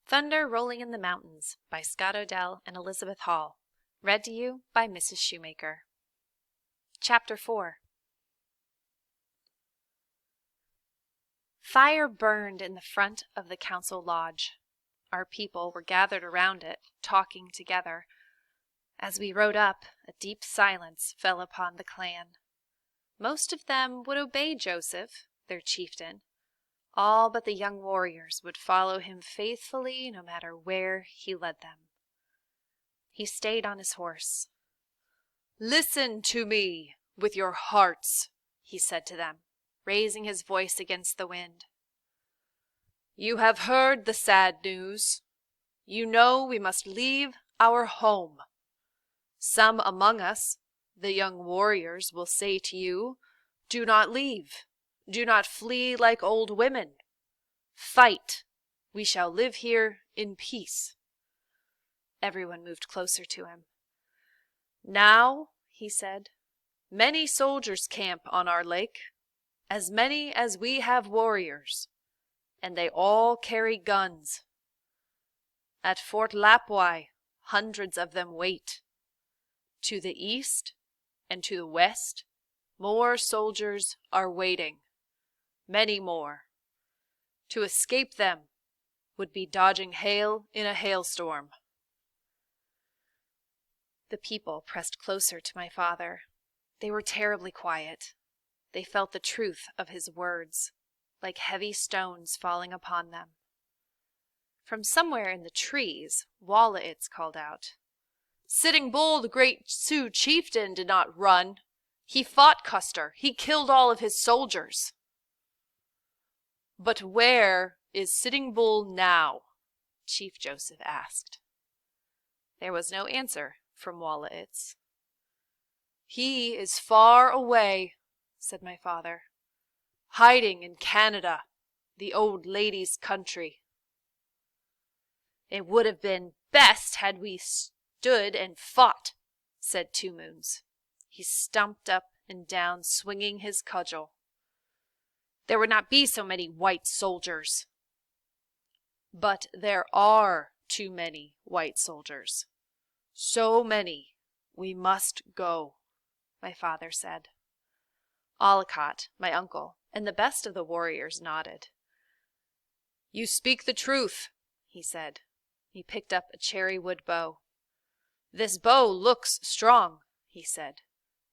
Thunder Rolling in the Mountains by Scott Odell and Elizabeth Hall. Read to you by Mrs. Shoemaker. Chapter 4. Fire burned in the front of the council lodge. Our people were gathered around it, talking together. As we rode up, a deep silence fell upon the clan. Most of them would obey Joseph, their chieftain. All but the young warriors would follow him faithfully no matter where he led them. He stayed on his horse. "Listen to me with your hearts," he said to them, raising his voice against the wind. "You have heard the sad news. You know we must leave our home. Some among us, the young warriors, will say to you, 'Do not leave. Do not flee like old women. Fight. We shall live here in peace.'" Everyone moved closer to him. "Now," he said, "many soldiers camp on our lake, as many as we have warriors, and they all carry guns. At Fort Lapwai, hundreds of them wait. To the east and to the west, more soldiers are waiting, many more. To escape them would be dodging hail in a hailstorm." The people pressed closer to my father. They were terribly quiet. They felt the truth of his words, like heavy stones falling upon them. From somewhere in the trees, Wallahitz called out, "Sitting Bull, the great Sioux chieftain, did not run. He fought Custer. He killed all of his soldiers." "But where is Sitting Bull now?" Chief Joseph asked. There was no answer from Wallahitz. "He is far away," said my father, "hiding in Canada, the old lady's country." "It would have been best had we stood and fought," said Two Moons. He stumped up and down, swinging his cudgel. "There would not be so many white soldiers." "But there are too many white soldiers. So many, we must go," my father said. Ollicott, my uncle, and the best of the warriors nodded. "You speak the truth," he said. He picked up a cherry wood bow. "This bow looks strong," he said,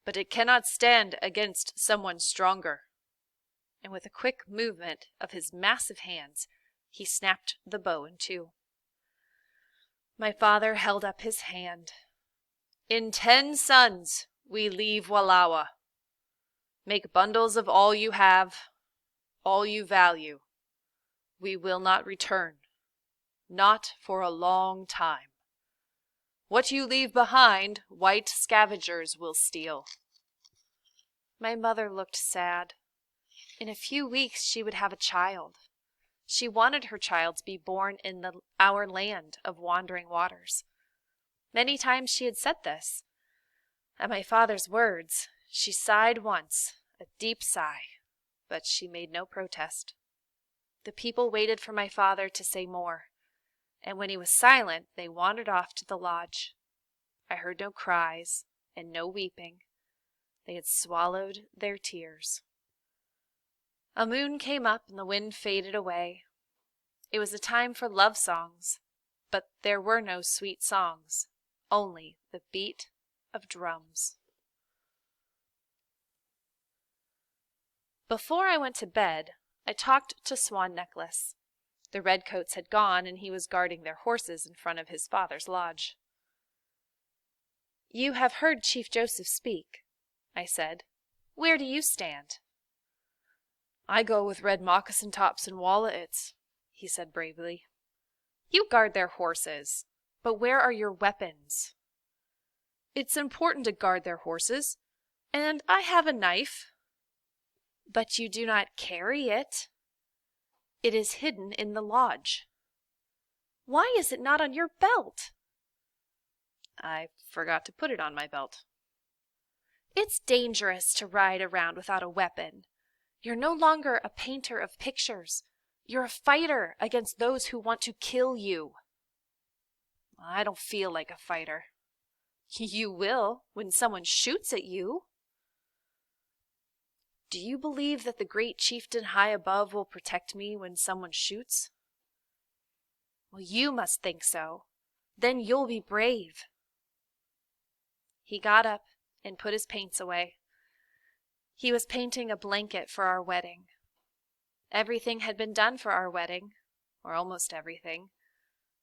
"but it cannot stand against someone stronger." And with a quick movement of his massive hands, he snapped the bow in two. My father held up his hand. "In 10 suns we leave Wallowa. Make bundles of all you have, all you value. We will not return. Not for a long time. What you leave behind, white scavengers will steal." My mother looked sad. In a few weeks she would have a child. She wanted her child to be born in our land of wandering waters. Many times she had said this. At my father's words, she sighed once, a deep sigh, but she made no protest. The people waited for my father to say more, and when he was silent, they wandered off to the lodge. I heard no cries and no weeping. They had swallowed their tears. A moon came up and the wind faded away. It was a time for love songs, but there were no sweet songs, only the beat of drums. Before I went to bed, I talked to Swan Necklace. The redcoats had gone, and he was guarding their horses in front of his father's lodge. "You have heard Chief Joseph speak," I said. "Where do you stand?" "I go with Red Moccasin Tops and Wallahitz," he said bravely. "You guard their horses, but where are your weapons?" "It's important to guard their horses, and I have a knife." "But you do not carry it." "It is hidden in the lodge." "Why is it not on your belt?" "I forgot to put it on my belt." "It's dangerous to ride around without a weapon. You're no longer a painter of pictures. You're a fighter against those who want to kill you." "I don't feel like a fighter." "You will when someone shoots at you." "Do you believe that the great chieftain high above will protect me when someone shoots?" "Well, you must think so. Then you'll be brave." He got up and put his paints away. He was painting a blanket for our wedding. Everything had been done for our wedding, or almost everything.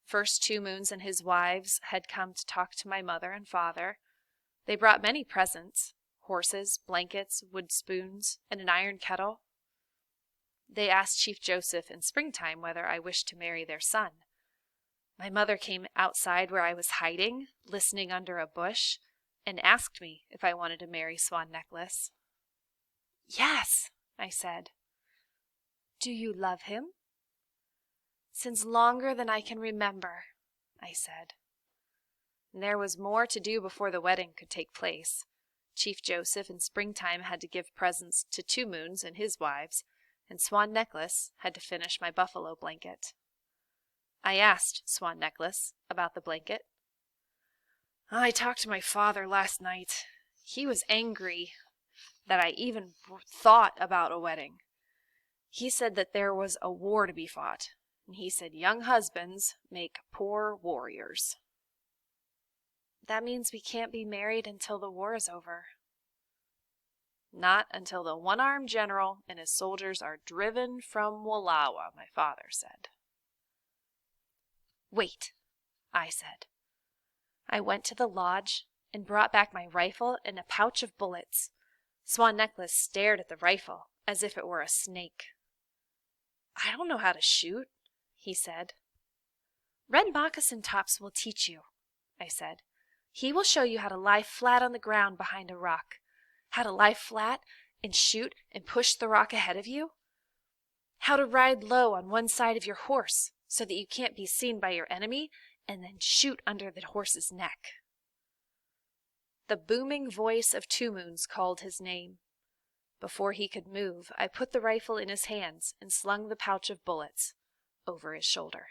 First Two Moons and his wives had come to talk to my mother and father. They brought many presents: horses, blankets, wood spoons, and an iron kettle. They asked Chief Joseph in springtime whether I wished to marry their son. My mother came outside where I was hiding, listening under a bush, and asked me if I wanted to marry Swan Necklace. "Yes," I said. "Do you love him?" "Since longer than I can remember," I said. And there was more to do before the wedding could take place. Chief Joseph in springtime had to give presents to Two Moons and his wives, and Swan Necklace had to finish my buffalo blanket. I asked Swan Necklace about the blanket. "I talked to my father last night. He was angry that I even thought about a wedding. He said that there was a war to be fought, and he said young husbands make poor warriors." "That means we can't be married until the war is over." "Not until the one-armed general and his soldiers are driven from Wallowa," my father said. "Wait," I said. I went to the lodge and brought back my rifle and a pouch of bullets. Swan Necklace stared at the rifle as if it were a snake. "I don't know how to shoot," he said. "Red Moccasin Tops will teach you," I said. "He will show you how to lie flat on the ground behind a rock, how to lie flat and shoot and push the rock ahead of you, how to ride low on one side of your horse so that you can't be seen by your enemy, and then shoot under the horse's neck." The booming voice of Two Moons called his name. Before he could move, I put the rifle in his hands and slung the pouch of bullets over his shoulder.